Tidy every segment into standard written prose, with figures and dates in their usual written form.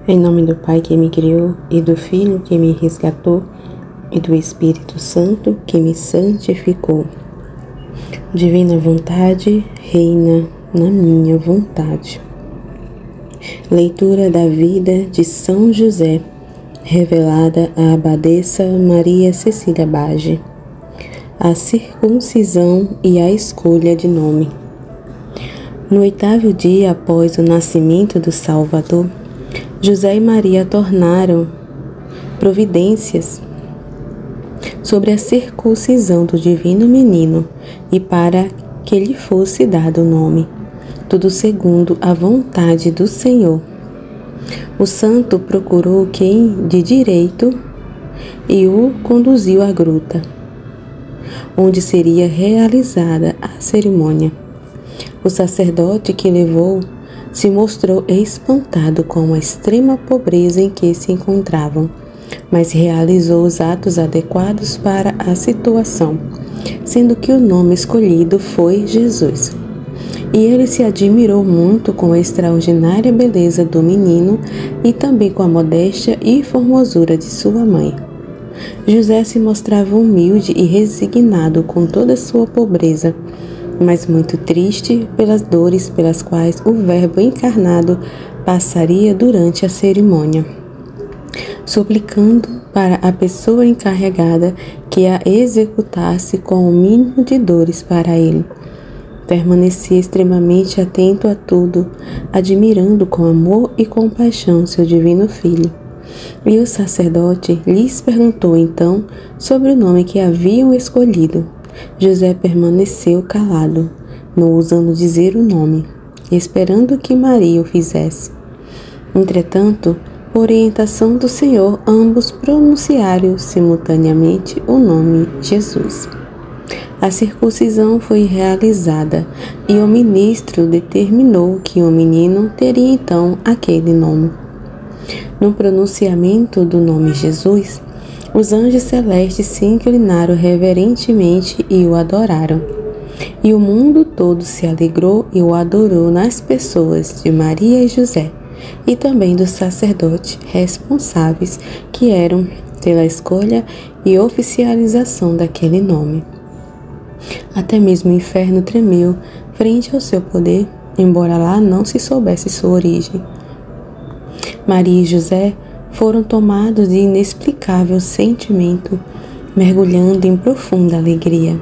Em nome do Pai que me criou, e do Filho que me resgatou, e do Espírito Santo que me santificou. Divina vontade, reina na minha vontade. Leitura da vida de São José, revelada à abadesa Maria Cecília Bage. A circuncisão e a escolha de nome. No 8º dia após o nascimento do Salvador, José e Maria tornaram providências sobre a circuncisão do divino menino e para que lhe fosse dado o nome, tudo segundo a vontade do Senhor. O santo procurou quem de direito e o conduziu à gruta, onde seria realizada a cerimônia. O sacerdote que levou se mostrou espantado com a extrema pobreza em que se encontravam, mas realizou os atos adequados para a situação, sendo que o nome escolhido foi Jesus. E ele se admirou muito com a extraordinária beleza do menino e também com a modéstia e formosura de sua mãe. José se mostrava humilde e resignado com toda a sua pobreza, mas muito triste pelas dores pelas quais o Verbo encarnado passaria durante a cerimônia, suplicando para a pessoa encarregada que a executasse com o mínimo de dores para ele. Permanecia extremamente atento a tudo, admirando com amor e compaixão seu divino filho. E o sacerdote lhes perguntou então sobre o nome que haviam escolhido. José permaneceu calado, não ousando dizer o nome, esperando que Maria o fizesse. Entretanto, por orientação do Senhor, ambos pronunciaram simultaneamente o nome Jesus. A circuncisão foi realizada e o ministro determinou que o menino teria então aquele nome. No pronunciamento do nome Jesus, os anjos celestes se inclinaram reverentemente e o adoraram. E o mundo todo se alegrou e o adorou nas pessoas de Maria e José, e também dos sacerdotes responsáveis que eram pela escolha e oficialização daquele nome. Até mesmo o inferno tremeu frente ao seu poder, embora lá não se soubesse sua origem. Maria e José foram tomados de inexplicável sentimento, mergulhando em profunda alegria.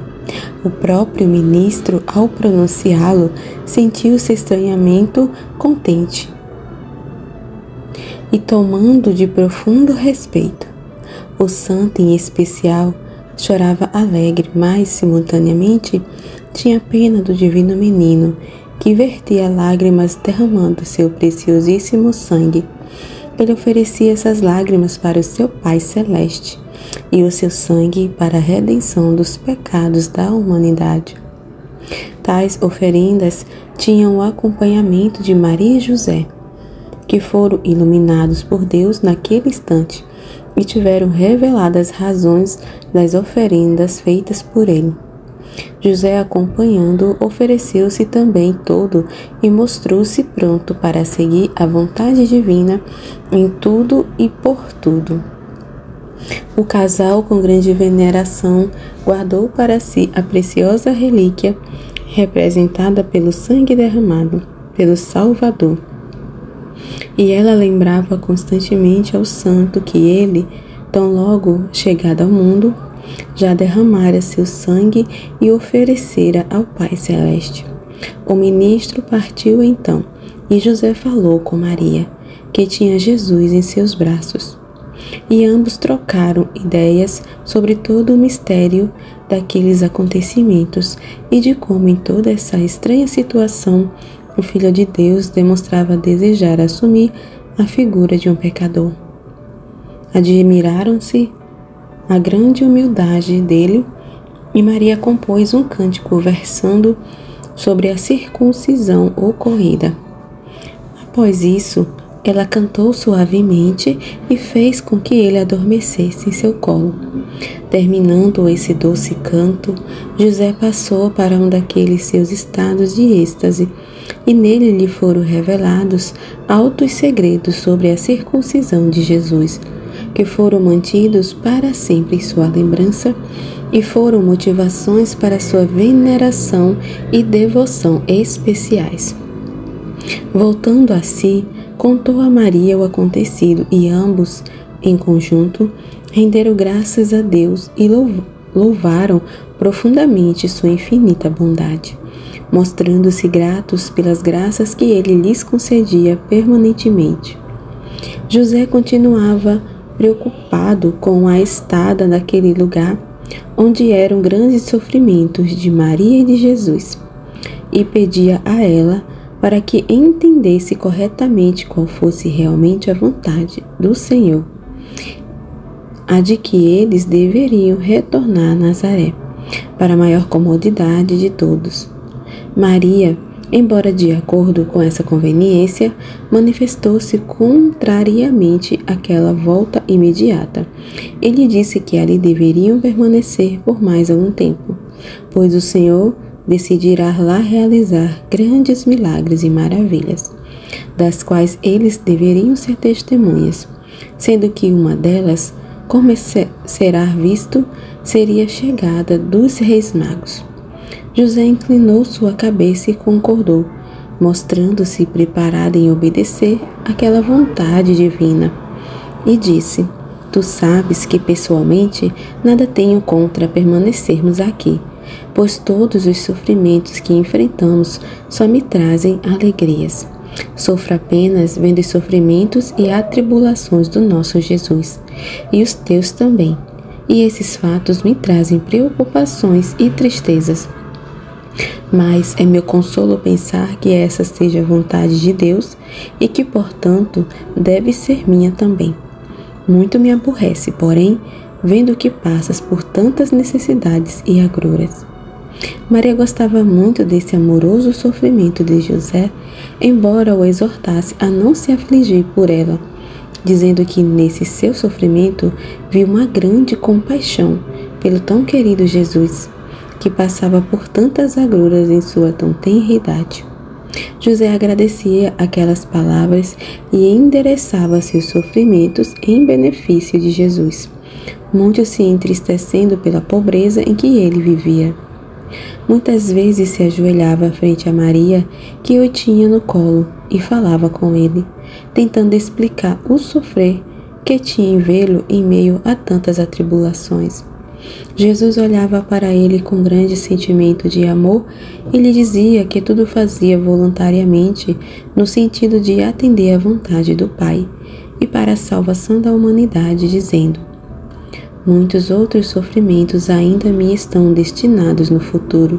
O próprio ministro, ao pronunciá-lo, sentiu-se estranhamento contente e tomando de profundo respeito. O santo, em especial, chorava alegre, mas, simultaneamente, tinha pena do divino menino, que vertia lágrimas derramando seu preciosíssimo sangue. Ele oferecia essas lágrimas para o seu Pai Celeste e o seu sangue para a redenção dos pecados da humanidade. Tais oferendas tinham o acompanhamento de Maria e José, que foram iluminados por Deus naquele instante e tiveram reveladas razões das oferendas feitas por ele. José, acompanhando, ofereceu-se também todo e mostrou-se pronto para seguir a vontade divina em tudo e por tudo. O casal, com grande veneração, guardou para si a preciosa relíquia representada pelo sangue derramado pelo Salvador. E ela lembrava constantemente ao santo que ele, tão logo chegado ao mundo, já derramara seu sangue e oferecera ao Pai Celeste. O ministro partiu então, e José falou com Maria, que tinha Jesus em seus braços. E ambos trocaram ideias sobre todo o mistério daqueles acontecimentos e de como em toda essa estranha situação o Filho de Deus demonstrava desejar assumir a figura de um pecador. Admiraram-se a grande humildade dele e Maria compôs um cântico versando sobre a circuncisão ocorrida. Após isso, ela cantou suavemente e fez com que ele adormecesse em seu colo. Terminando esse doce canto, José passou para um daqueles seus estados de êxtase, e nele lhe foram revelados altos segredos sobre a circuncisão de Jesus, que foram mantidos para sempre em sua lembrança e foram motivações para sua veneração e devoção especiais. Voltando a si, contou a Maria o acontecido e ambos, em conjunto, renderam graças a Deus e louvaram profundamente sua infinita bondade, mostrando-se gratos pelas graças que ele lhes concedia permanentemente. José continuava preocupado com a estada naquele lugar onde eram grandes sofrimentos de Maria e de Jesus, e pedia a ela para que entendesse corretamente qual fosse realmente a vontade do Senhor, a de que eles deveriam retornar a Nazaré, para a maior comodidade de todos. Maria, embora de acordo com essa conveniência, manifestou-se contrariamente àquela volta imediata. Ele disse que ali deveriam permanecer por mais algum tempo, pois o Senhor decidirá lá realizar grandes milagres e maravilhas, das quais eles deveriam ser testemunhas, sendo que uma delas, como será visto, seria a chegada dos reis magos. José inclinou sua cabeça e concordou, mostrando-se preparado em obedecer àquela vontade divina, e disse: Tu sabes que pessoalmente nada tenho contra permanecermos aqui, pois todos os sofrimentos que enfrentamos só me trazem alegrias. Sofro apenas vendo os sofrimentos e atribulações do nosso Jesus, e os teus também, e esses fatos me trazem preocupações e tristezas. Mas é meu consolo pensar que essa seja a vontade de Deus e que, portanto, deve ser minha também. Muito me aborrece, porém, vendo que passas por tantas necessidades e agruras. Maria gostava muito desse amoroso sofrimento de José, embora o exortasse a não se afligir por ela, dizendo que nesse seu sofrimento viu uma grande compaixão pelo tão querido Jesus, que passava por tantas agruras em sua tão tenra idade. José agradecia aquelas palavras e endereçava seus sofrimentos em benefício de Jesus, muito se entristecendo pela pobreza em que ele vivia. Muitas vezes se ajoelhava frente a Maria, que o tinha no colo, e falava com ele, tentando explicar o sofrer que tinha em vê-lo em meio a tantas atribulações. Jesus olhava para ele com grande sentimento de amor e lhe dizia que tudo fazia voluntariamente no sentido de atender à vontade do Pai e para a salvação da humanidade, dizendo: Muitos outros sofrimentos ainda me estão destinados no futuro,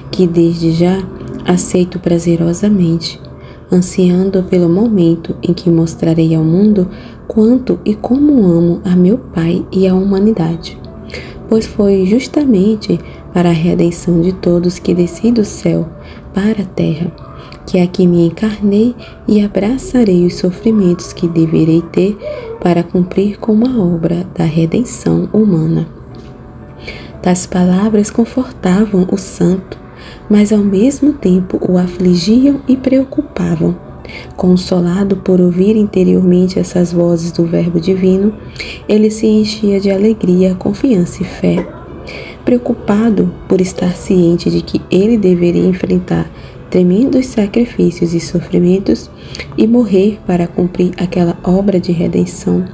que desde já aceito prazerosamente, ansiando pelo momento em que mostrarei ao mundo quanto e como amo a meu Pai e a humanidade. Pois foi justamente para a redenção de todos que desci do céu para a terra, que aqui me encarnei e abraçarei os sofrimentos que deverei ter para cumprir com a obra da redenção humana. Tais palavras confortavam o santo, mas ao mesmo tempo o afligiam e preocupavam. Consolado por ouvir interiormente essas vozes do Verbo Divino, ele se enchia de alegria, confiança e fé. Preocupado por estar ciente de que ele deveria enfrentar tremendos sacrifícios e sofrimentos e morrer para cumprir aquela obra de redenção.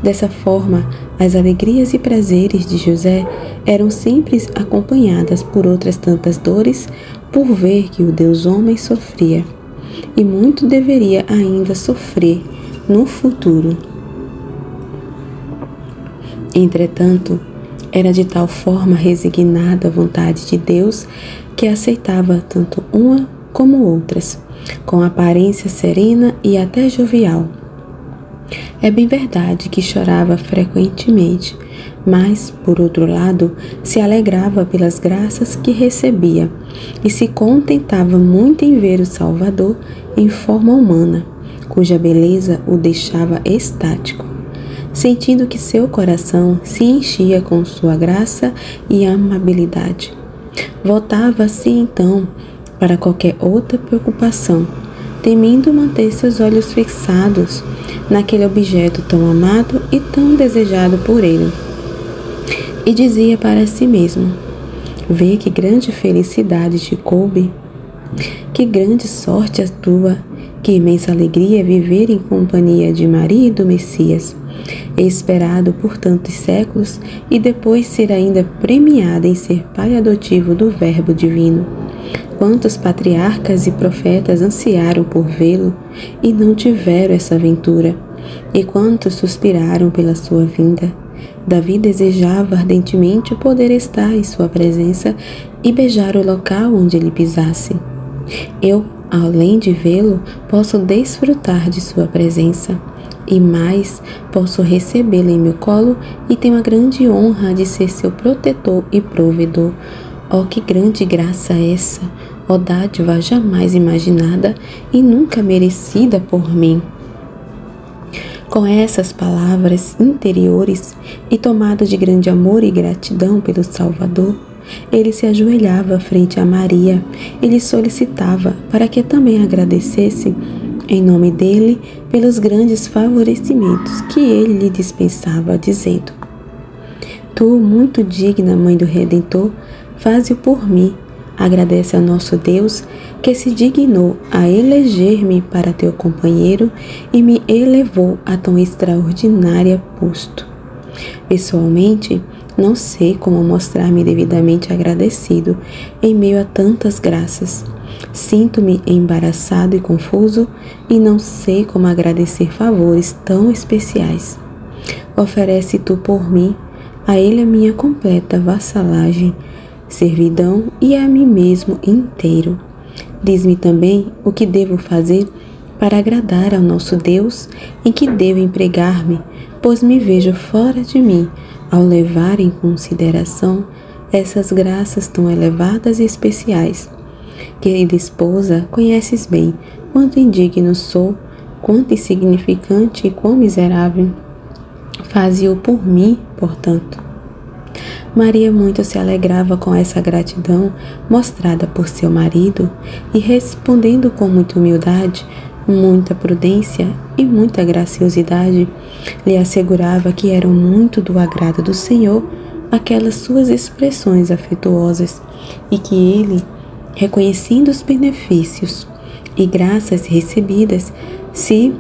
Dessa forma, as alegrias e prazeres de José eram sempre acompanhadas por outras tantas dores por ver que o Deus homem sofria. E muito deveria ainda sofrer no futuro. Entretanto, era de tal forma resignada à vontade de Deus que aceitava tanto uma como outras, com aparência serena e até jovial. É bem verdade que chorava frequentemente, mas, por outro lado, se alegrava pelas graças que recebia e se contentava muito em ver o Salvador em forma humana, cuja beleza o deixava extático, sentindo que seu coração se enchia com sua graça e amabilidade. Voltava-se então para qualquer outra preocupação, temendo manter seus olhos fixados naquele objeto tão amado e tão desejado por ele. E dizia para si mesmo: vê que grande felicidade te coube, que grande sorte a tua, que imensa alegria viver em companhia de Maria e do Messias, esperado por tantos séculos, e depois ser ainda premiada em ser pai adotivo do Verbo Divino. Quantos patriarcas e profetas ansiaram por vê-lo e não tiveram essa aventura, e quantos suspiraram pela sua vinda. Davi desejava ardentemente poder estar em sua presença e beijar o local onde ele pisasse. Eu, além de vê-lo, posso desfrutar de sua presença. E mais, posso recebê-lo em meu colo e tenho a grande honra de ser seu protetor e provedor. Oh, que grande graça essa! Oh, dádiva jamais imaginada e nunca merecida por mim. Com essas palavras interiores e tomado de grande amor e gratidão pelo Salvador, ele se ajoelhava frente a Maria e lhe solicitava para que também agradecesse em nome dele pelos grandes favorecimentos que ele lhe dispensava, dizendo: Tu, muito digna Mãe do Redentor, faze-o por mim. Agradece ao nosso Deus que se dignou a eleger-me para teu companheiro e me elevou a tão extraordinário posto. Pessoalmente, não sei como mostrar-me devidamente agradecido em meio a tantas graças. Sinto-me embaraçado e confuso e não sei como agradecer favores tão especiais. Oferece tu por mim a ele a minha completa vassalagem, servidão e a mim mesmo inteiro. Diz-me também o que devo fazer para agradar ao nosso Deus, em que devo empregar-me, pois me vejo fora de mim ao levar em consideração essas graças tão elevadas e especiais. Querida esposa, conheces bem quanto indigno sou, quanto insignificante e quão miserável. Faze-o por mim, portanto. Maria muito se alegrava com essa gratidão mostrada por seu marido e, respondendo com muita humildade, muita prudência e muita graciosidade, lhe assegurava que eram muito do agrado do Senhor aquelas suas expressões afetuosas e que ele, reconhecendo os benefícios e graças recebidas, se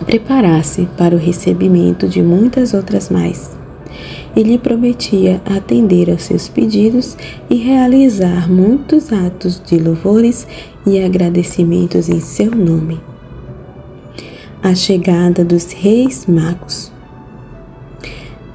preparasse para o recebimento de muitas outras mais. E lhe prometia atender aos seus pedidos e realizar muitos atos de louvores e agradecimentos em seu nome. A chegada dos Reis Magos.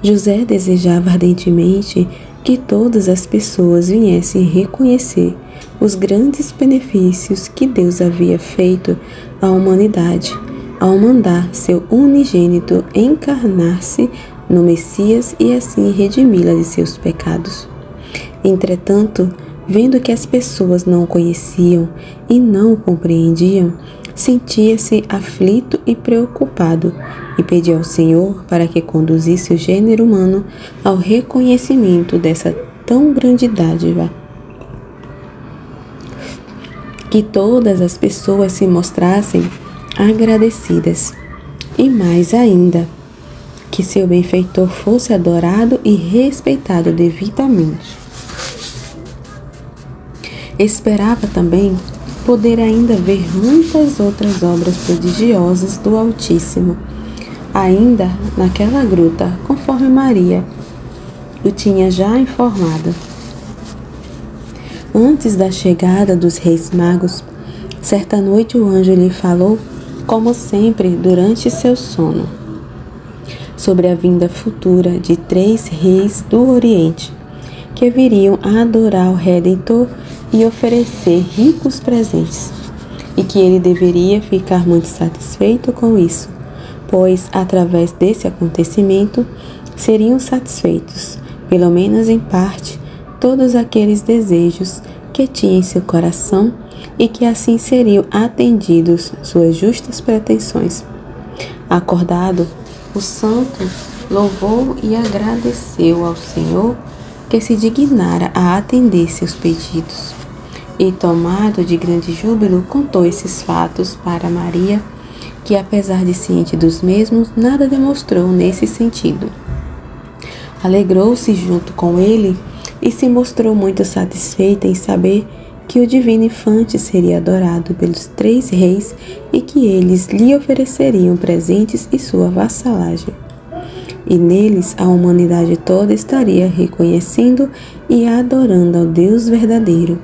José desejava ardentemente que todas as pessoas viessem reconhecer os grandes benefícios que Deus havia feito à humanidade ao mandar seu unigênito encarnar-se no Messias e assim redimi-la de seus pecados. Entretanto, vendo que as pessoas não o conheciam e não o compreendiam, sentia-se aflito e preocupado e pedia ao Senhor para que conduzisse o gênero humano ao reconhecimento dessa tão grande dádiva. Que todas as pessoas se mostrassem agradecidas e mais ainda, que seu benfeitor fosse adorado e respeitado devidamente. Esperava também poder ainda ver muitas outras obras prodigiosas do Altíssimo, ainda naquela gruta, conforme Maria o tinha já informado. Antes da chegada dos Reis Magos, certa noite o anjo lhe falou, como sempre durante seu sono, sobre a vinda futura de 3 reis do Oriente, que viriam a adorar o Redentor e oferecer ricos presentes, e que ele deveria ficar muito satisfeito com isso, pois, através desse acontecimento, seriam satisfeitos, pelo menos em parte, todos aqueles desejos que tinha em seu coração e que assim seriam atendidos suas justas pretensões. Acordado, o santo louvou e agradeceu ao Senhor que se dignara a atender seus pedidos. E, tomado de grande júbilo, contou esses fatos para Maria, que, apesar de ciente dos mesmos, nada demonstrou nesse sentido. Alegrou-se junto com ele e se mostrou muito satisfeita em saber que o divino infante seria adorado pelos 3 reis e que eles lhe ofereceriam presentes e sua vassalagem. E neles a humanidade toda estaria reconhecendo e adorando ao Deus verdadeiro.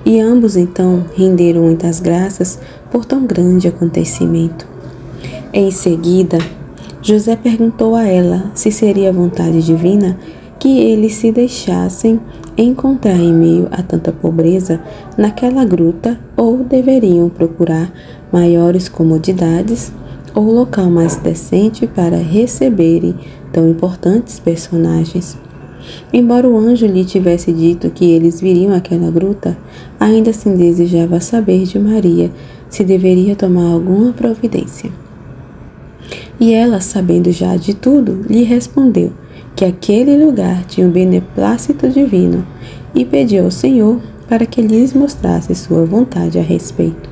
E ambos então renderam muitas graças por tão grande acontecimento. Em seguida, José perguntou a ela se seria vontade divina que eles se deixassem encontrar em meio a tanta pobreza naquela gruta ou deveriam procurar maiores comodidades ou local mais decente para receberem tão importantes personagens. Embora o anjo lhe tivesse dito que eles viriam àquela gruta, ainda assim desejava saber de Maria se deveria tomar alguma providência. E ela, sabendo já de tudo, lhe respondeu que aquele lugar tinha um beneplácito divino e pediu ao Senhor para que lhes mostrasse sua vontade a respeito.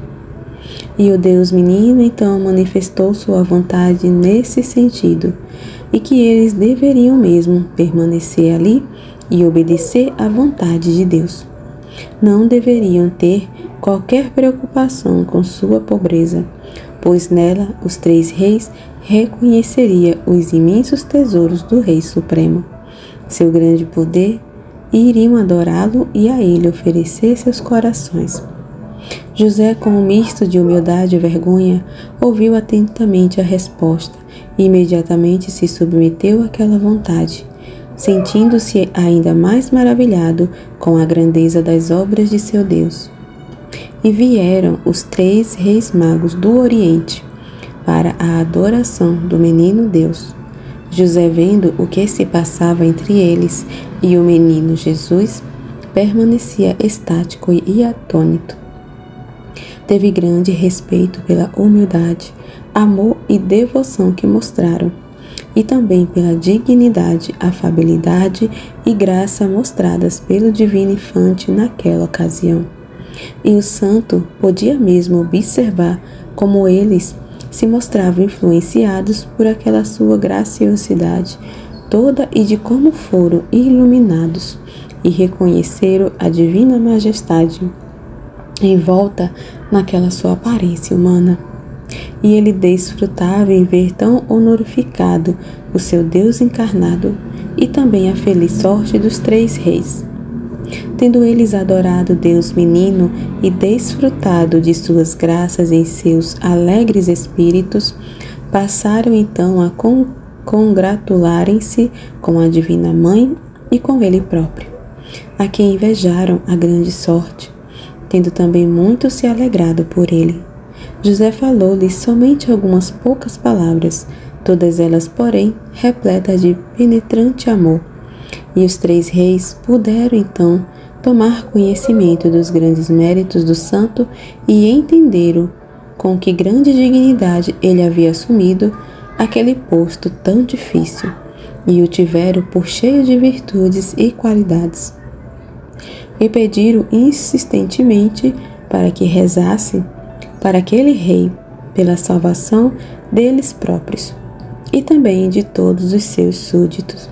E o Deus menino então manifestou sua vontade nesse sentido, e que eles deveriam mesmo permanecer ali e obedecer à vontade de Deus. Não deveriam ter qualquer preocupação com sua pobreza, pois nela os 3 reis reconheceriam os imensos tesouros do Rei Supremo, seu grande poder, e iriam adorá-lo e a ele oferecer seus corações. José, com um misto de humildade e vergonha, ouviu atentamente a resposta e imediatamente se submeteu àquela vontade, sentindo-se ainda mais maravilhado com a grandeza das obras de seu Deus. E vieram os 3 reis magos do Oriente para a adoração do menino Deus. José, vendo o que se passava entre eles e o menino Jesus, permanecia estático e atônito. Teve grande respeito pela humildade, amor e devoção que mostraram, e também pela dignidade, afabilidade e graça mostradas pelo divino infante naquela ocasião. E o santo podia mesmo observar como eles se mostravam influenciados por aquela sua graciosidade toda e de como foram iluminados e reconheceram a divina majestade em volta naquela sua aparência humana. E ele desfrutava em ver tão honorificado o seu Deus encarnado e também a feliz sorte dos 3 reis. Tendo eles adorado Deus menino e desfrutado de suas graças em seus alegres espíritos, passaram então a congratularem-se com a Divina Mãe e com ele próprio, a quem invejaram a grande sorte, tendo também muito se alegrado por ele. José falou-lhes somente algumas poucas palavras, todas elas, porém, repletas de penetrante amor. E os 3 reis puderam, então, tomar conhecimento dos grandes méritos do santo e entenderam com que grande dignidade ele havia assumido aquele posto tão difícil, e o tiveram por cheio de virtudes e qualidades. E pediram insistentemente para que rezasse para aquele rei pela salvação deles próprios e também de todos os seus súditos,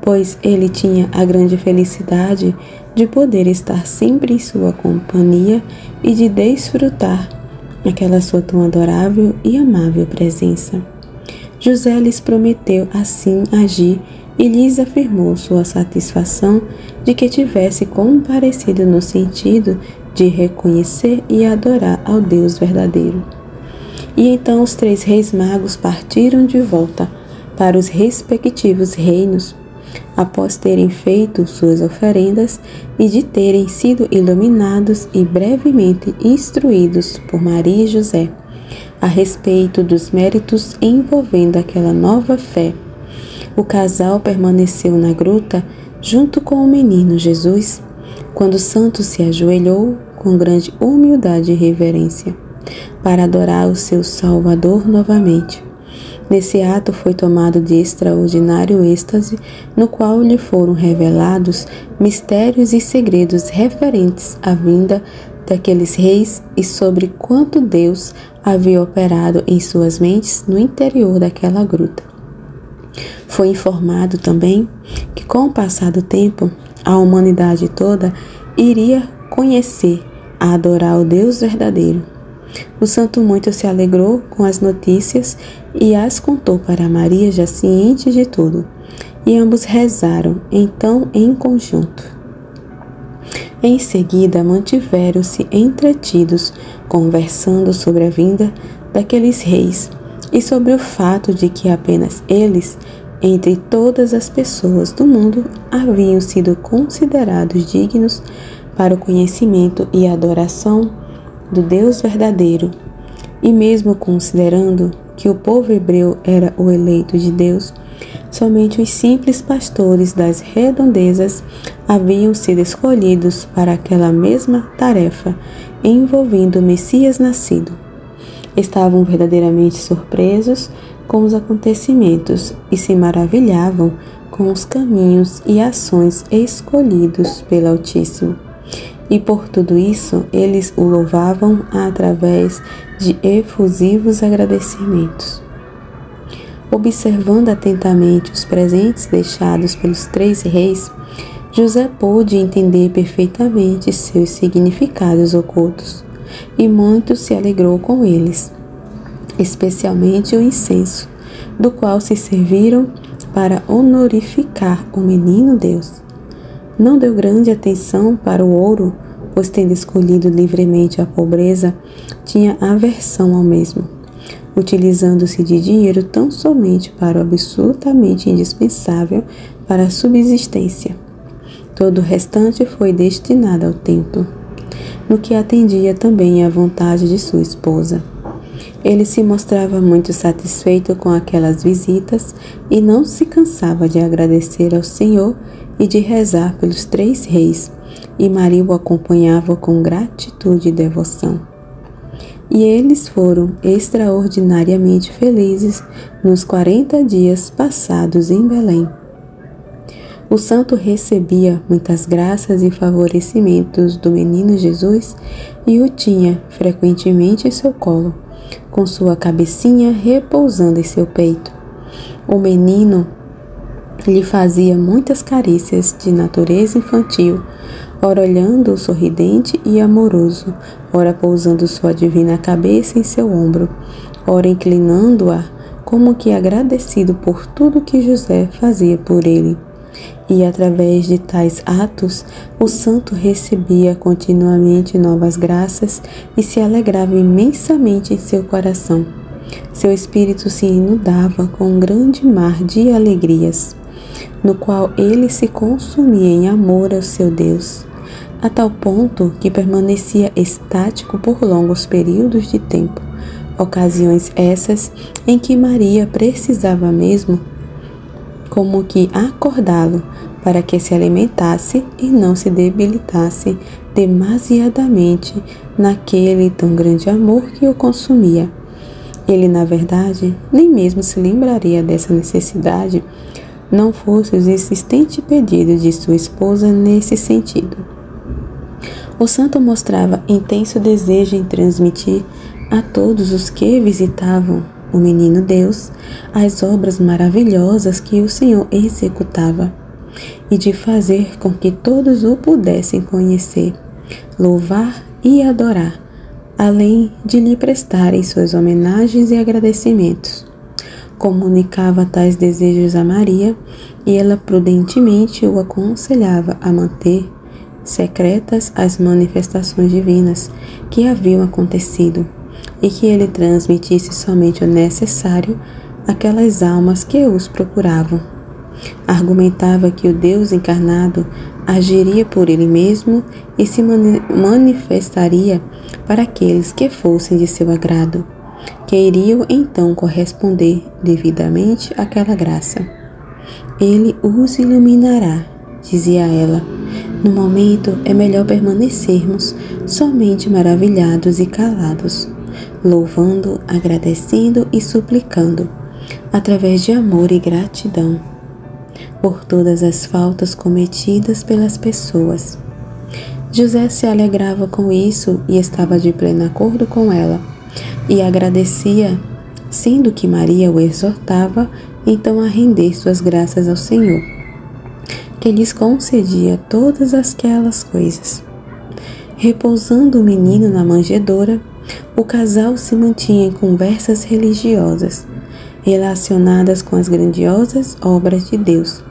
pois ele tinha a grande felicidade de poder estar sempre em sua companhia e de desfrutar aquela sua tão adorável e amável presença. José lhes prometeu assim agir e lhes afirmou sua satisfação de que tivesse comparecido no sentido de reconhecer e adorar ao Deus verdadeiro. E então os 3 reis magos partiram de volta para os respectivos reinos, após terem feito suas oferendas e de terem sido iluminados e brevemente instruídos por Maria e José a respeito dos méritos envolvendo aquela nova fé. O casal permaneceu na gruta junto com o menino Jesus, quando o santo se ajoelhou com grande humildade e reverência para adorar o seu Salvador novamente. Nesse ato foi tomado de extraordinário êxtase, no qual lhe foram revelados mistérios e segredos referentes à vinda daqueles reis e sobre quanto Deus havia operado em suas mentes no interior daquela gruta. Foi informado também que, com o passar do tempo, a humanidade toda iria conhecer, adorar o Deus verdadeiro. O santo muito se alegrou com as notícias e as contou para Maria, já ciente de tudo, e ambos rezaram, então, em conjunto. Em seguida, mantiveram-se entretidos, conversando sobre a vinda daqueles reis e sobre o fato de que apenas eles, entre todas as pessoas do mundo, haviam sido considerados dignos para o conhecimento e adoração do Deus verdadeiro. E mesmo considerando que o povo hebreu era o eleito de Deus, somente os simples pastores das redondezas haviam sido escolhidos para aquela mesma tarefa, envolvendo o Messias nascido. Estavam verdadeiramente surpresos com os acontecimentos e se maravilhavam com os caminhos e ações escolhidos pelo Altíssimo. E por tudo isso, eles o louvavam através de efusivos agradecimentos. Observando atentamente os presentes deixados pelos 3 reis, José pôde entender perfeitamente seus significados ocultos, e muito se alegrou com eles, especialmente o incenso, do qual se serviram para honorificar o menino Deus. Não deu grande atenção para o ouro, pois, tendo escolhido livremente a pobreza, tinha aversão ao mesmo, utilizando-se de dinheiro tão somente para o absolutamente indispensável para a subsistência. Todo o restante foi destinado ao templo, no que atendia também à vontade de sua esposa. Ele se mostrava muito satisfeito com aquelas visitas e não se cansava de agradecer ao Senhor e de rezar pelos 3 reis, e Maria o acompanhava com gratitude e devoção. E eles foram extraordinariamente felizes nos 40 dias passados em Belém. O santo recebia muitas graças e favorecimentos do menino Jesus e o tinha frequentemente em seu colo, com sua cabecinha repousando em seu peito. O menino lhe fazia muitas carícias de natureza infantil, ora olhando-o sorridente e amoroso, ora pousando sua divina cabeça em seu ombro, ora inclinando-a como que agradecido por tudo que José fazia por ele. E através de tais atos, o santo recebia continuamente novas graças e se alegrava imensamente em seu coração. Seu espírito se inundava com um grande mar de alegrias, no qual ele se consumia em amor ao seu Deus, a tal ponto que permanecia estático por longos períodos de tempo, ocasiões essas em que Maria precisava mesmo como que acordá-lo para que se alimentasse e não se debilitasse demasiadamente naquele tão grande amor que o consumia. Ele, na verdade, nem mesmo se lembraria dessa necessidade, não fosse o insistente pedido de sua esposa nesse sentido. O santo mostrava intenso desejo em transmitir a todos os que visitavam o menino Deus as obras maravilhosas que o Senhor executava, e de fazer com que todos o pudessem conhecer, louvar e adorar, além de lhe prestarem suas homenagens e agradecimentos. Comunicava tais desejos a Maria, e ela prudentemente o aconselhava a manter secretas as manifestações divinas que haviam acontecido, e que ele transmitisse somente o necessário àquelas almas que os procuravam. Argumentava que o Deus encarnado agiria por ele mesmo e se manifestaria para aqueles que fossem de seu agrado, que iriam então corresponder devidamente àquela graça. Ele os iluminará, dizia ela. No momento é melhor permanecermos somente maravilhados e calados, louvando, agradecendo e suplicando, através de amor e gratidão por todas as faltas cometidas pelas pessoas. José se alegrava com isso e estava de pleno acordo com ela, e agradecia, sendo que Maria o exortava então a render suas graças ao Senhor, que lhes concedia todas aquelas coisas. Repousando o menino na manjedoura, o casal se mantinha em conversas religiosas, relacionadas com as grandiosas obras de Deus,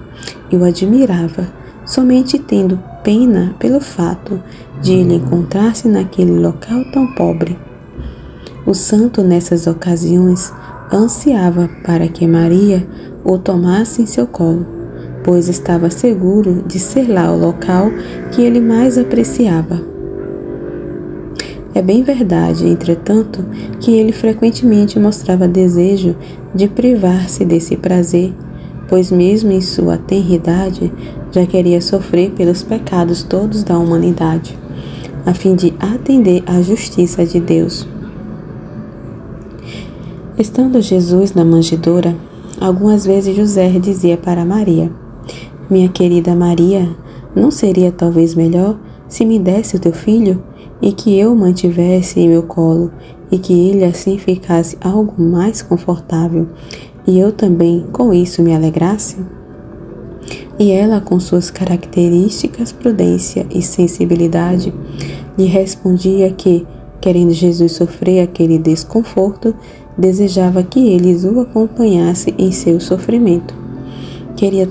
e o admirava, somente tendo pena pelo fato de ele encontrar-se naquele local tão pobre. O santo, nessas ocasiões, ansiava para que Maria o tomasse em seu colo, pois estava seguro de ser lá o local que ele mais apreciava. É bem verdade, entretanto, que ele frequentemente mostrava desejo de privar-se desse prazer, pois mesmo em sua tenridade já queria sofrer pelos pecados todos da humanidade, a fim de atender à justiça de Deus. Estando Jesus na manjedoura, algumas vezes José dizia para Maria: "Minha querida Maria, não seria talvez melhor se me desse o teu filho e que eu o mantivesse em meu colo e que ele assim ficasse algo mais confortável e eu também com isso me alegrasse?" E ela, com suas características prudência e sensibilidade, lhe respondia que, querendo Jesus sofrer aquele desconforto, desejava que eles o acompanhassem em seu sofrimento. Queria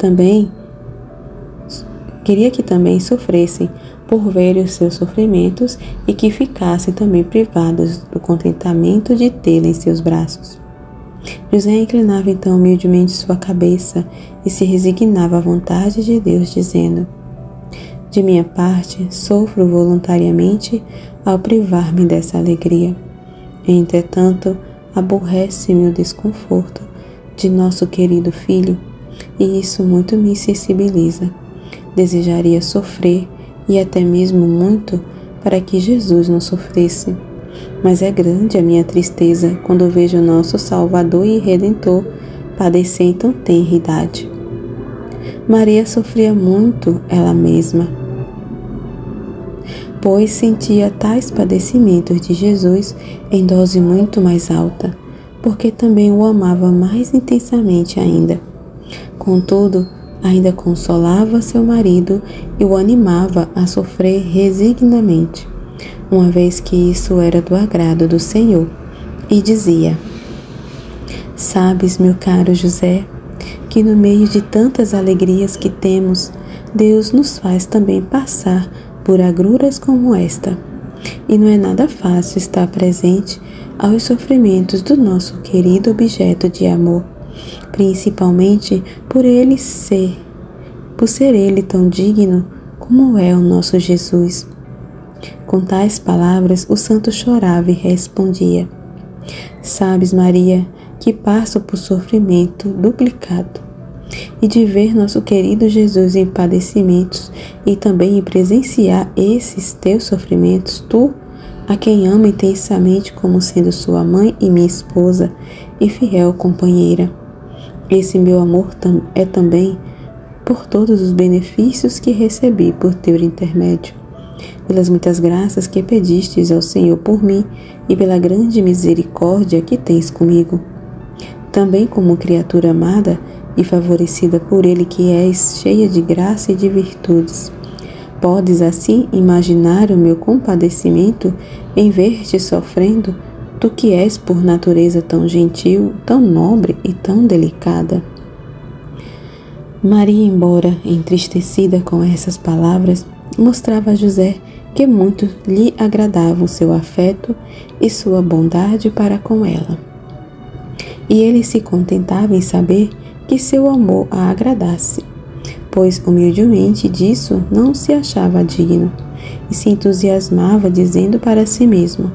que também sofressem por ver os seus sofrimentos e que ficassem também privados do contentamento de tê-la em seus braços. José inclinava então humildemente sua cabeça e se resignava à vontade de Deus, dizendo: "De minha parte, sofro voluntariamente ao privar-me dessa alegria. Entretanto, aborrece-me o desconforto de nosso querido filho, e isso muito me sensibiliza. Desejaria sofrer, e até mesmo muito, para que Jesus não sofresse. Mas é grande a minha tristeza quando vejo nosso Salvador e Redentor padecer em tão tenra idade." Maria sofria muito ela mesma, pois sentia tais padecimentos de Jesus em dose muito mais alta, porque também o amava mais intensamente ainda. Contudo, ainda consolava seu marido e o animava a sofrer resignadamente, uma vez que isso era do agrado do Senhor, e dizia: "Sabes, meu caro José, que no meio de tantas alegrias que temos, Deus nos faz também passar por agruras como esta, e não é nada fácil estar presente aos sofrimentos do nosso querido objeto de amor, principalmente por ser ele tão digno como é o nosso Jesus." Com tais palavras, o santo chorava e respondia: "Sabes, Maria, que passo por sofrimento duplicado, e de ver nosso querido Jesus em padecimentos e também em presenciar esses teus sofrimentos, tu, a quem amo intensamente como sendo sua mãe e minha esposa e fiel companheira. Esse meu amor é também por todos os benefícios que recebi por teu intermédio, pelas muitas graças que pedistes ao Senhor por mim e pela grande misericórdia que tens comigo. Também como criatura amada e favorecida por Ele, que és cheia de graça e de virtudes. Podes assim imaginar o meu compadecimento em ver-te sofrendo, tu que és por natureza tão gentil, tão nobre e tão delicada." Maria, embora entristecida com essas palavras, mostrava a José que muito lhe agradavam seu afeto e sua bondade para com ela. E ele se contentava em saber que seu amor a agradasse, pois humildemente disso não se achava digno, e se entusiasmava dizendo para si mesmo: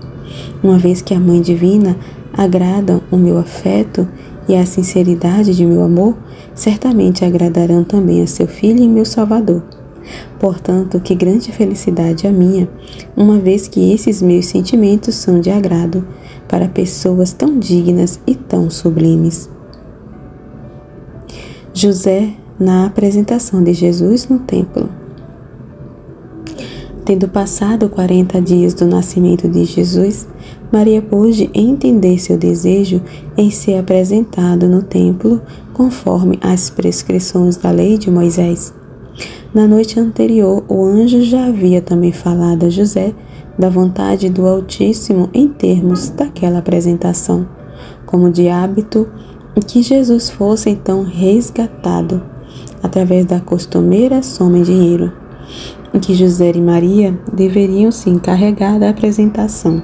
"Uma vez que a Mãe Divina agradam o meu afeto e a sinceridade de meu amor, certamente agradarão também a seu Filho e meu Salvador. Portanto, que grande felicidade a minha, uma vez que esses meus sentimentos são de agrado para pessoas tão dignas e tão sublimes." José na apresentação de Jesus no templo. Tendo passado 40 dias do nascimento de Jesus, Maria pôde entender seu desejo em ser apresentado no templo conforme as prescrições da lei de Moisés. Na noite anterior, o anjo já havia também falado a José da vontade do Altíssimo em termos daquela apresentação, como de hábito que Jesus fosse então resgatado através da costumeira soma em dinheiro, em que José e Maria deveriam se encarregar da apresentação.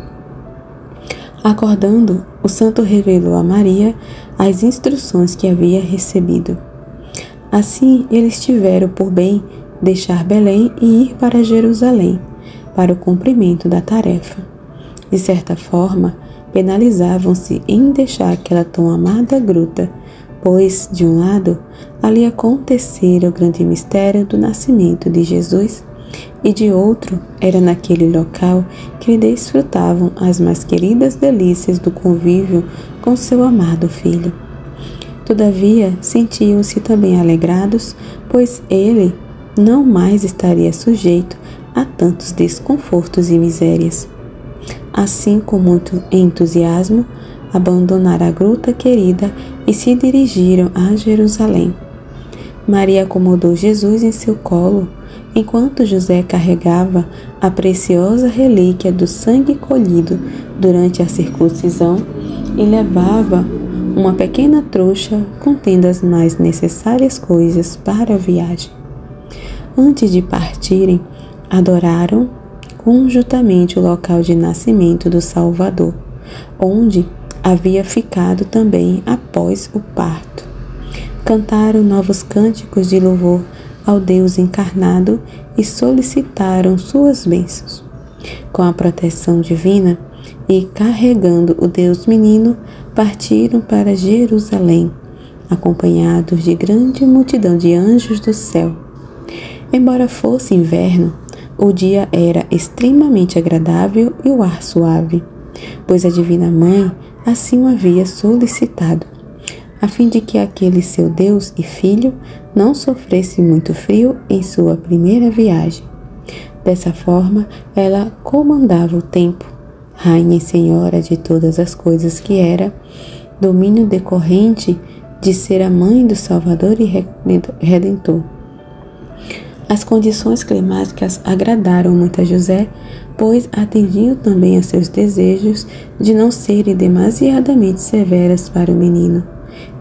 Acordando, o santo revelou a Maria as instruções que havia recebido. Assim, eles tiveram por bem deixar Belém e ir para Jerusalém, para o cumprimento da tarefa. De certa forma, penalizavam-se em deixar aquela tão amada gruta, pois, de um lado, ali acontecera o grande mistério do nascimento de Jesus, e de outro, era naquele local que desfrutavam as mais queridas delícias do convívio com seu amado filho. Todavia, sentiam-se também alegrados, pois ele não mais estaria sujeito a tantos desconfortos e misérias. Assim, com muito entusiasmo, abandonaram a gruta querida e se dirigiram a Jerusalém. Maria acomodou Jesus em seu colo, enquanto José carregava a preciosa relíquia do sangue colhido durante a circuncisão e levava uma pequena trouxa contendo as mais necessárias coisas para a viagem. Antes de partirem, adoraram conjuntamente o local de nascimento do Salvador, onde havia ficado também após o parto. Cantaram novos cânticos de louvor ao Deus encarnado e solicitaram suas bênçãos. Com a proteção divina e carregando o Deus menino, partiram para Jerusalém, acompanhados de grande multidão de anjos do céu. Embora fosse inverno, o dia era extremamente agradável e o ar suave, pois a Divina Mãe assim o havia solicitado, a fim de que aquele seu Deus e Filho não sofresse muito frio em sua primeira viagem. Dessa forma, ela comandava o tempo, Rainha e Senhora de todas as coisas que era, domínio decorrente de ser a Mãe do Salvador e Redentor. As condições climáticas agradaram muito a José, pois atendiam também a seus desejos de não serem demasiadamente severas para o menino,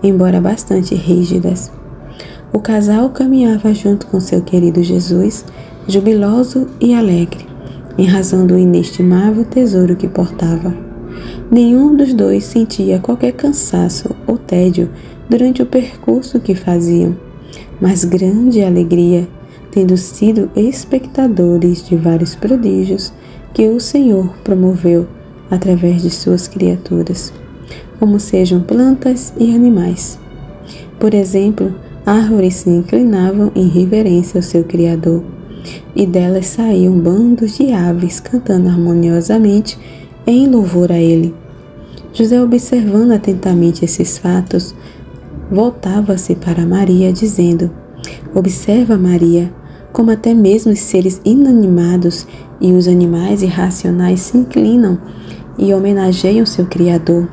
embora bastante rígidas. O casal caminhava junto com seu querido Jesus, jubiloso e alegre, em razão do inestimável tesouro que portava. Nenhum dos dois sentia qualquer cansaço ou tédio durante o percurso que faziam, mas grande alegria, tendo sido espectadores de vários prodígios que o Senhor promoveu através de suas criaturas, como sejam plantas e animais. Por exemplo, árvores se inclinavam em reverência ao seu Criador, e delas saíam bandos de aves cantando harmoniosamente em louvor a ele. José, observando atentamente esses fatos, voltava-se para Maria, dizendo: Observa, Maria, como até mesmo os seres inanimados e os animais irracionais se inclinam e homenageiam seu Criador.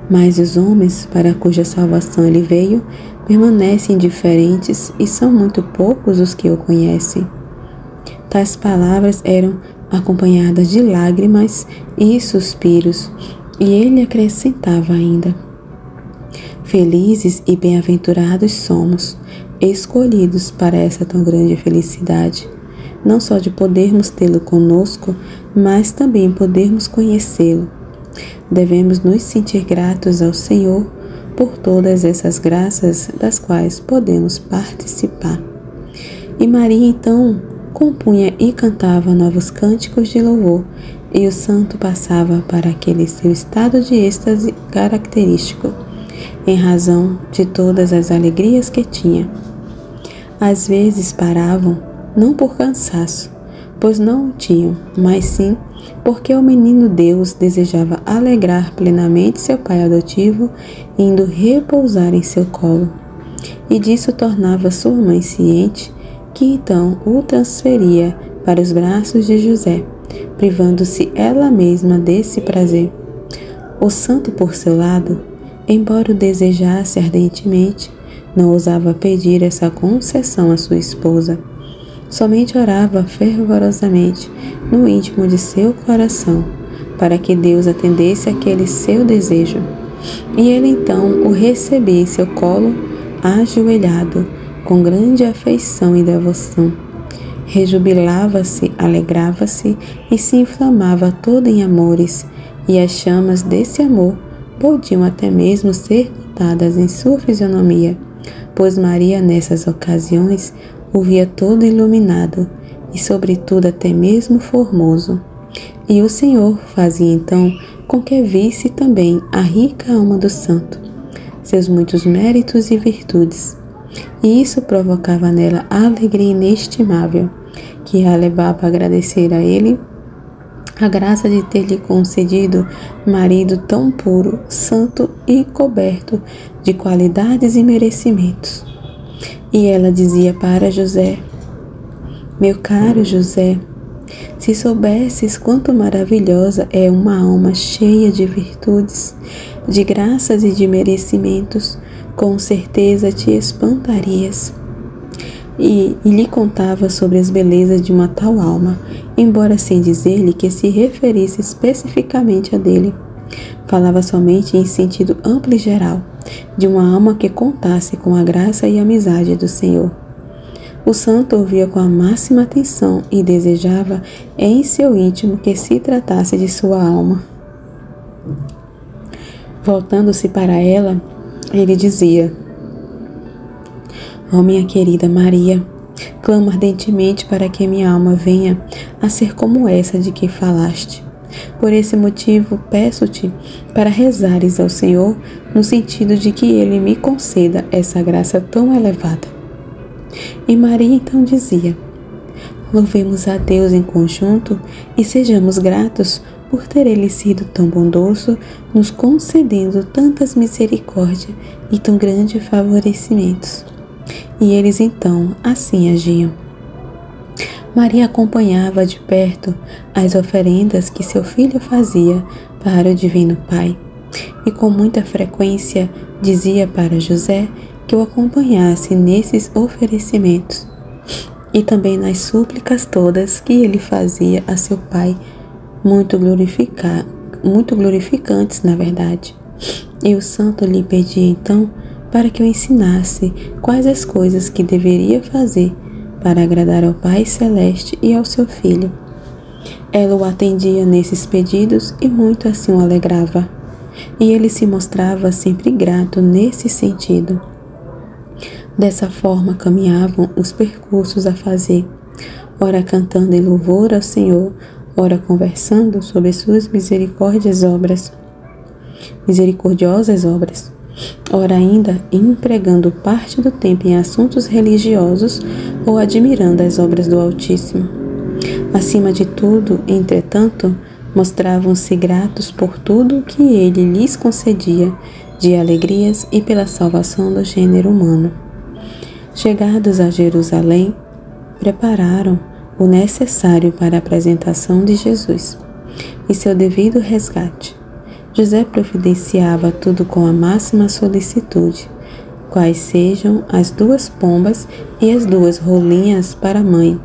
Mas os homens, para cuja salvação ele veio, permanecem indiferentes e são muito poucos os que o conhecem. Tais palavras eram acompanhadas de lágrimas e suspiros, e ele acrescentava ainda: Felizes e bem-aventurados somos, escolhidos para essa tão grande felicidade, não só de podermos tê-lo conosco, mas também podermos conhecê-lo. Devemos nos sentir gratos ao Senhor por todas essas graças das quais podemos participar. E Maria então compunha e cantava novos cânticos de louvor, e o santo passava para aquele seu estado de êxtase característico, em razão de todas as alegrias que tinha. Às vezes paravam, não por cansaço, pois não o tinham, mas sim porque o menino Deus desejava alegrar plenamente seu pai adotivo, indo repousar em seu colo. e disso tornava sua mãe ciente, que então o transferia para os braços de José, privando-se ela mesma desse prazer. O santo, por seu lado, embora o desejasse ardentemente, não ousava pedir essa concessão à sua esposa. Somente orava fervorosamente no íntimo de seu coração, para que Deus atendesse aquele seu desejo. E ele então o recebia em seu colo, ajoelhado, com grande afeição e devoção. Rejubilava-se, alegrava-se e se inflamava todo em amores, e as chamas desse amor podiam até mesmo ser notadas em sua fisionomia, pois Maria nessas ocasiões o via todo iluminado e sobretudo até mesmo formoso. E o Senhor fazia então com que visse também a rica alma do santo, seus muitos méritos e virtudes, e isso provocava nela alegria inestimável, que a levava a agradecer a ele a graça de ter-lhe concedido marido tão puro, santo e coberto de qualidades e merecimentos. E ela dizia para José: meu caro José, se soubesses quanto maravilhosa é uma alma cheia de virtudes, de graças e de merecimentos, com certeza te espantarias. E lhe contava sobre as belezas de uma tal alma, embora sem dizer-lhe que se referisse especificamente a dele. Falava somente em sentido amplo e geral, de uma alma que contasse com a graça e amizade do Senhor. O santo ouvia com a máxima atenção e desejava em seu íntimo que se tratasse de sua alma. Voltando-se para ela, ele dizia: ó minha querida Maria, clamo ardentemente para que minha alma venha a ser como essa de que falaste. Por esse motivo, peço-te para rezares ao Senhor no sentido de que Ele me conceda essa graça tão elevada. E Maria então dizia: louvemos a Deus em conjunto e sejamos gratos por ter Ele sido tão bondoso, nos concedendo tantas misericórdias e tão grandes favorecimentos. E eles então assim agiam. Maria acompanhava de perto as oferendas que seu filho fazia para o Divino Pai, e com muita frequência dizia para José que o acompanhasse nesses oferecimentos, e também nas súplicas todas que ele fazia a seu Pai, muito glorificantes, na verdade. E o santo lhe pedia então para que o ensinasse quais as coisas que deveria fazer para agradar ao Pai Celeste e ao seu Filho. Ela o atendia nesses pedidos e muito assim o alegrava, e ele se mostrava sempre grato nesse sentido. Dessa forma caminhavam os percursos a fazer, ora cantando em louvor ao Senhor, ora conversando sobre suas misericordiosas obras, ora ainda empregando parte do tempo em assuntos religiosos ou admirando as obras do Altíssimo. Acima de tudo, entretanto, mostravam-se gratos por tudo que ele lhes concedia de alegrias e pela salvação do gênero humano. Chegados a Jerusalém, prepararam o necessário para a apresentação de Jesus e seu devido resgate. José providenciava tudo com a máxima solicitude, quais sejam as 2 pombas e as 2 rolinhas para a mãe,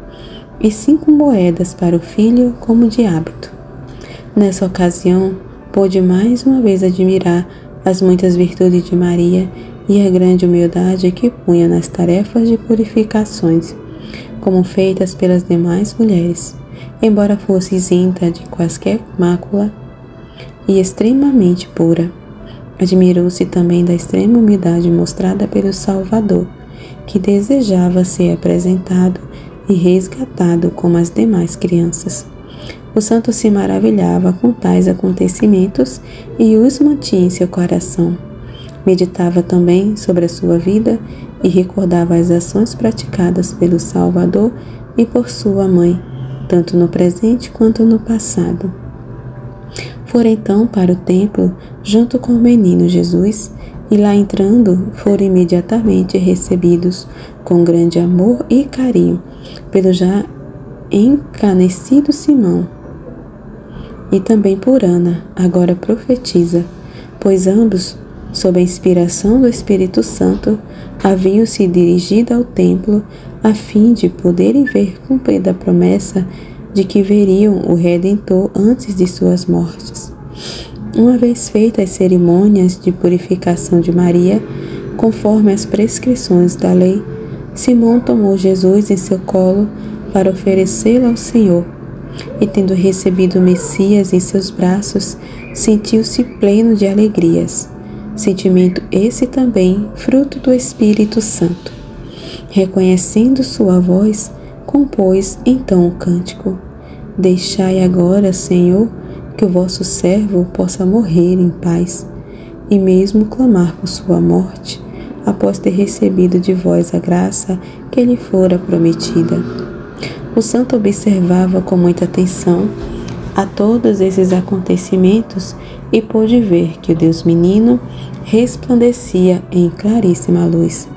e 5 moedas para o filho como de hábito. Nessa ocasião, pôde mais uma vez admirar as muitas virtudes de Maria e a grande humildade que punha nas tarefas de purificações, como feitas pelas demais mulheres, embora fosse isenta de quaisquer mácula e extremamente pura. Admirou-se também da extrema humildade mostrada pelo Salvador, que desejava ser apresentado e resgatado como as demais crianças. O santo se maravilhava com tais acontecimentos e os mantinha em seu coração. Meditava também sobre a sua vida e recordava as ações praticadas pelo Salvador e por sua mãe, tanto no presente quanto no passado. Fora então para o templo junto com o menino Jesus e lá entrando foram imediatamente recebidos com grande amor e carinho pelo já encanecido Simão e também por Ana, agora profetisa, pois ambos, sob a inspiração do Espírito Santo, haviam se dirigido ao templo a fim de poderem ver cumprida a promessa de que veriam o Redentor antes de suas mortes. Uma vez feitas as cerimônias de purificação de Maria, conforme as prescrições da lei, Simão tomou Jesus em seu colo para oferecê-lo ao Senhor, e tendo recebido o Messias em seus braços, sentiu-se pleno de alegrias. Sentimento esse também, fruto do Espírito Santo. Reconhecendo sua voz, compôs então o cântico: Deixai agora, Senhor, que o vosso servo possa morrer em paz, e mesmo clamar por sua morte, após ter recebido de vós a graça que lhe fora prometida. O santo observava com muita atenção a todos esses acontecimentos e pôde ver que o Deus menino resplandecia em claríssima luz.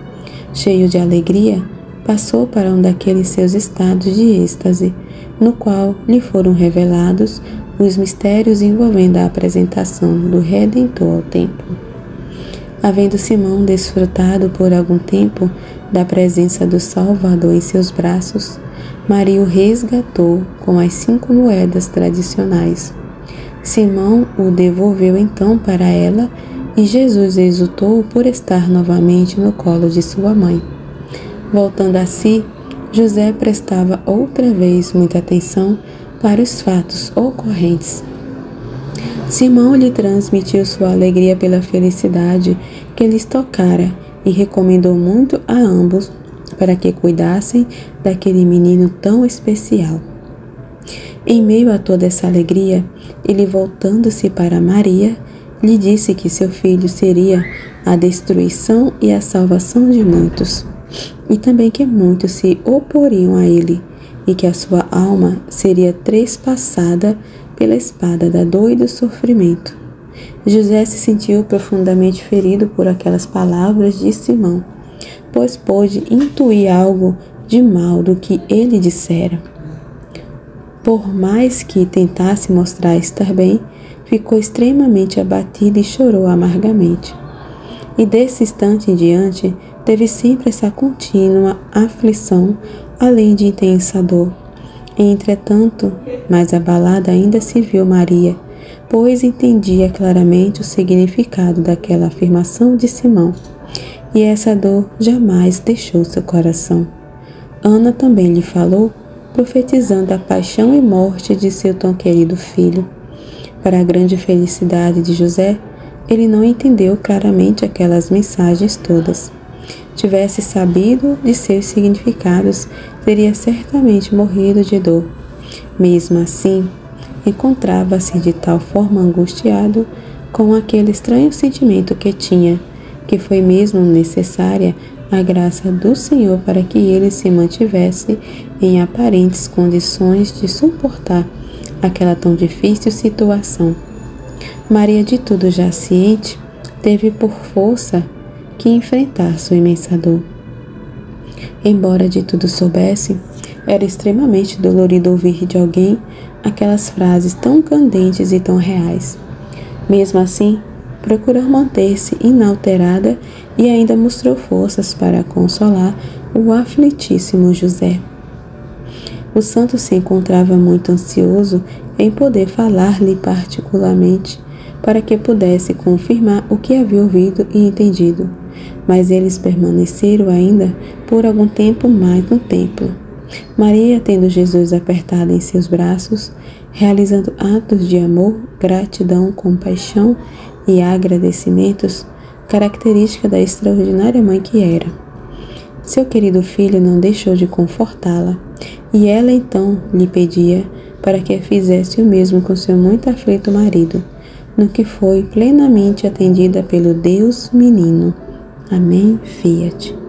Cheio de alegria, passou para um daqueles seus estados de êxtase, no qual lhe foram revelados os mistérios envolvendo a apresentação do Redentor ao templo. Havendo Simão desfrutado por algum tempo da presença do Salvador em seus braços, Maria o resgatou com as 5 moedas tradicionais. Simão o devolveu então para ela e Jesus exultou por estar novamente no colo de sua mãe. Voltando a si, José prestava outra vez muita atenção para os fatos ocorrentes. Simão lhe transmitiu sua alegria pela felicidade que lhes tocara e recomendou muito a ambos para que cuidassem daquele menino tão especial. Em meio a toda essa alegria, ele, voltando-se para Maria, lhe disse que seu filho seria a destruição e a salvação de muitos, e também que muitos se oporiam a ele, e que a sua alma seria trespassada pela espada da dor e do sofrimento. José se sentiu profundamente ferido por aquelas palavras de Simão, pois pôde intuir algo de mal do que ele dissera. Por mais que tentasse mostrar estar bem, ficou extremamente abatido e chorou amargamente. E desse instante em diante, teve sempre essa contínua aflição, além de intensa dor. Entretanto, mais abalada ainda se viu Maria, pois entendia claramente o significado daquela afirmação de Simão, e essa dor jamais deixou seu coração. Ana também lhe falou, profetizando a paixão e morte de seu tão querido filho. Para a grande felicidade de José, ele não entendeu claramente aquelas mensagens todas. Tivesse sabido de seus significados, teria certamente morrido de dor. Mesmo assim, encontrava-se de tal forma angustiado com aquele estranho sentimento que tinha, que foi mesmo necessária a graça do Senhor para que ele se mantivesse em aparentes condições de suportar aquela tão difícil situação. Maria, de tudo já ciente, teve por força que enfrentar sua imensa dor. Embora de tudo soubesse, era extremamente dolorido ouvir de alguém aquelas frases tão candentes e tão reais. Mesmo assim, procurou manter-se inalterada e ainda mostrou forças para consolar o aflitíssimo José. O santo se encontrava muito ansioso em poder falar-lhe particularmente, para que pudesse confirmar o que havia ouvido e entendido, mas eles permaneceram ainda por algum tempo mais no templo. Maria, tendo Jesus apertado em seus braços, realizando atos de amor, gratidão, compaixão e agradecimentos, característica da extraordinária mãe que era. Seu querido filho não deixou de confortá-la, e ela então lhe pedia para que fizesse o mesmo com seu muito aflito marido, no que foi plenamente atendida pelo Deus menino. Amém, Fiat.